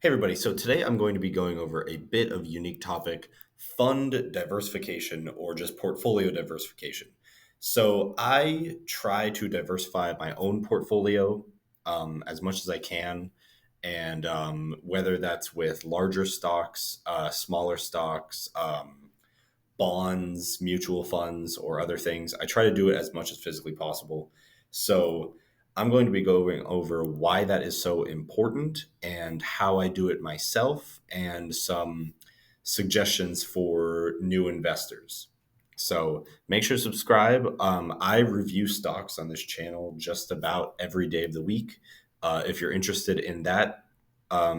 Hey everybody, so today I'm going to be going over a bit of unique topic, fund diversification or just portfolio diversification. So I try to diversify my own portfolio as much as I can, and whether that's with larger stocks, smaller stocks, bonds, mutual funds, or other things. I try to do it as much as physically possible. So I'm going to be going over why that is so important and how I do it myself and some suggestions for new investors. So make sure to subscribe. I review stocks on this channel just about every day of the week. If you're interested in that,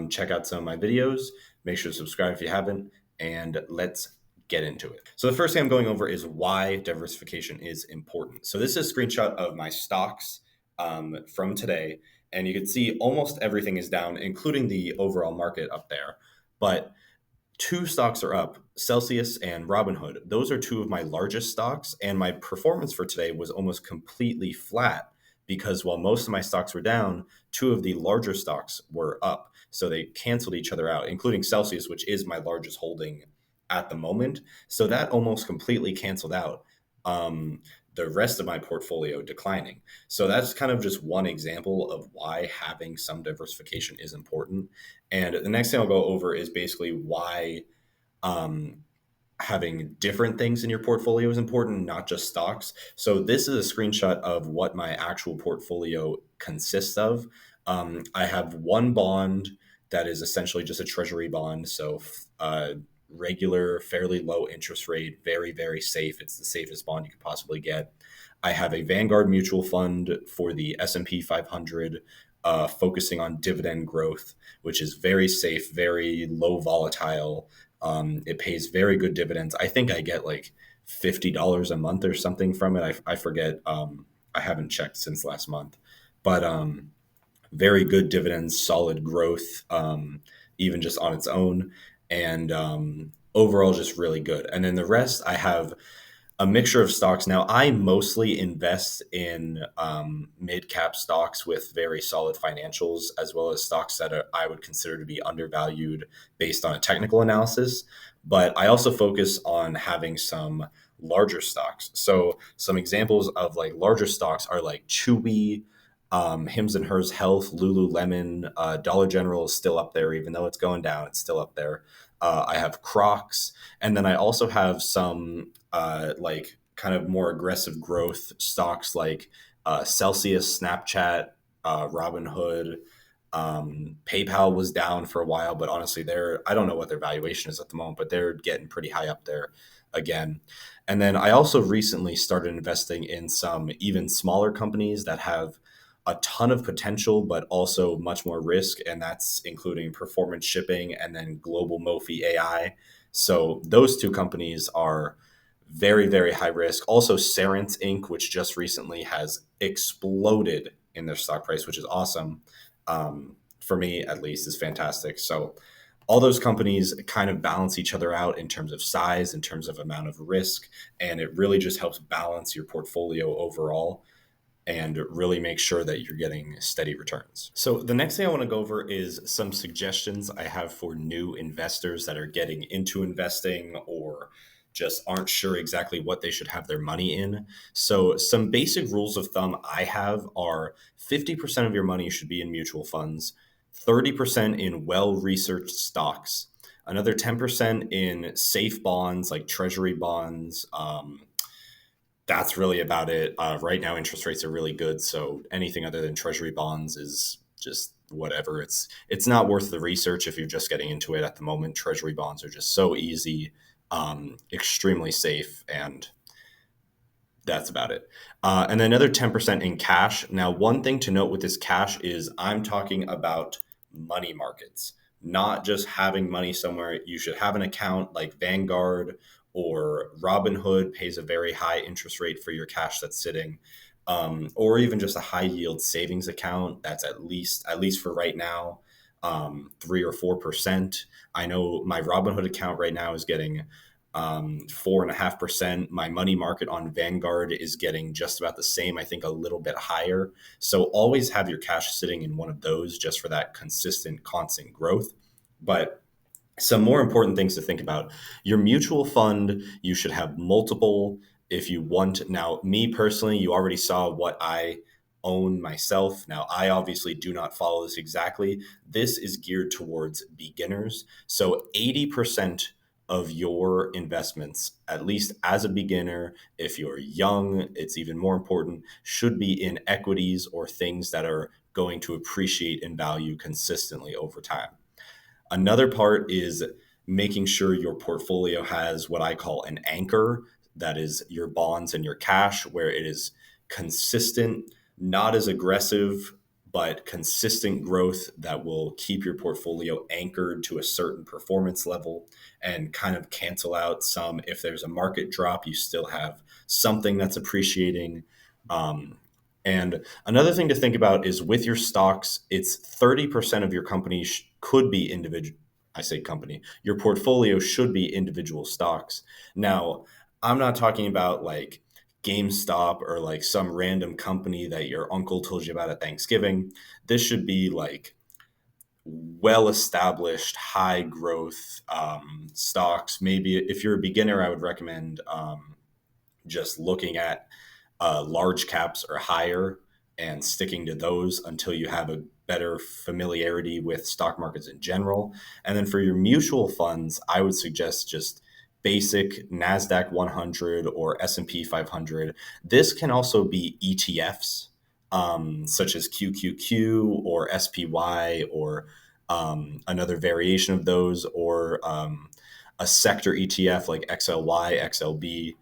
check out some of my videos. Make sure to subscribe if you haven't, and let's get into it. So the first thing I'm going over is why diversification is important. So this is a screenshot of my stocks from today, and you can see almost everything is down, including the overall market up there. But two stocks are up, Celsius and Robinhood. Those are two of my largest stocks, and my performance for today was almost completely flat because while most of my stocks were down, two of the larger stocks were up. So they canceled each other out, including Celsius, which is my largest holding at the moment. So that almost completely canceled out the rest of my portfolio declining. So that's kind of just one example of why having some diversification is important. And the next thing I'll go over is basically why um, having different things in your portfolio is important, not just stocks. So this is a screenshot of what my actual portfolio consists of. I have one bond that is essentially just a treasury bond. So regular, fairly low interest rate, very, very safe. It's the safest bond you could possibly get. I have a Vanguard mutual fund for the S&P 500, focusing on dividend growth, which is very safe, very low volatile. It pays very good dividends. I think I get like $50 a month or something from it. I forget. I haven't checked since last month, but very good dividends, solid growth, even just on its own, and overall just really good. And then the rest, I have a mixture of stocks. Now, I mostly invest in mid cap stocks with very solid financials, as well as stocks that I would consider to be undervalued based on a technical analysis. But I also focus on having some larger stocks. So, some examples of like larger stocks are like Chewy, Hims and Hers Health, Lululemon, Dollar General is still up there, even though it's going down, it's still up there. I have Crocs, and then I also have some like kind of more aggressive growth stocks like Celsius, Snapchat, Robinhood. PayPal was down for a while, but honestly, I don't know what their valuation is at the moment, but they're getting pretty high up there again. And then I also recently started investing in some even smaller companies that have a ton of potential, but also much more risk. And that's including performance shipping and then global Mofi AI. So those two companies are very, very high risk. Also, Cerence Inc., which just recently has exploded in their stock price, which is awesome. For me, at least, is fantastic. So all those companies kind of balance each other out in terms of size, in terms of amount of risk, and it really just helps balance your portfolio overall and really make sure that you're getting steady returns. So, the next thing I want to go over is some suggestions I have for new investors that are getting into investing or just aren't sure exactly what they should have their money in. So, some basic rules of thumb I have are 50% of your money should be in mutual funds, 30% in well researched stocks, another 10% in safe bonds like treasury bonds, that's really about it. Right now, interest rates are really good, so anything other than treasury bonds is just whatever. It's not worth the research if you're just getting into it at the moment. Treasury bonds are just so easy, extremely safe, and that's about it. And then another 10% in cash. Now, one thing to note with this cash is I'm talking about money markets, not just having money somewhere. You should have an account like Vanguard or Robinhood pays a very high interest rate for your cash that's sitting, or even just a high yield savings account that's at least for right now, 3 or 4%. I know my Robinhood account right now is getting 4.5%. My money market on Vanguard is getting just about the same, I think a little bit higher. So always have your cash sitting in one of those just for that consistent, constant growth. But some more important things to think about. Your mutual fund, you should have multiple if you want. Now, me personally, you already saw what I own myself. Now, I obviously do not follow this exactly. This is geared towards beginners. So 80% of your investments, at least as a beginner, if you're young, it's even more important, should be in equities or things that are going to appreciate in value consistently over time. Another part is making sure your portfolio has what I call an anchor, that is your bonds and your cash, where it is consistent, not as aggressive, but consistent growth that will keep your portfolio anchored to a certain performance level and kind of cancel out some. If there's a market drop, you still have something that's appreciating. And another thing to think about is with your stocks, it's 30% of your company could be individual. I say company, your portfolio should be individual stocks. Now, I'm not talking about like GameStop or like some random company that your uncle told you about at Thanksgiving. This should be like well established, high growth stocks. Maybe if you're a beginner, I would recommend just looking at large caps or higher and sticking to those until you have a better familiarity with stock markets in general. And then for your mutual funds, I would suggest just basic NASDAQ 100 or S&P 500. This can also be ETFs, such as QQQ or SPY or another variation of those, or a sector ETF like XLY, XLB.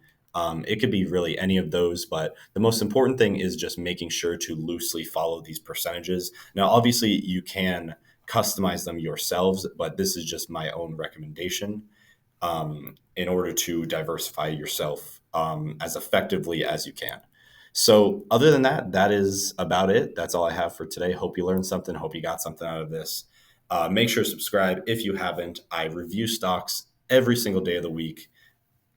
It could be really any of those, but the most important thing is just making sure to loosely follow these percentages. Now, obviously, you can customize them yourselves, but this is just my own recommendation in order to diversify yourself as effectively as you can. So, other than that, that is about it. That's all I have for today. Hope you learned something. Hope you got something out of this. Make sure to subscribe if you haven't. I review stocks every single day of the week.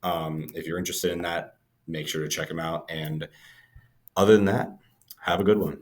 If you're interested in that, make sure to check them out. And other than that, have a good one.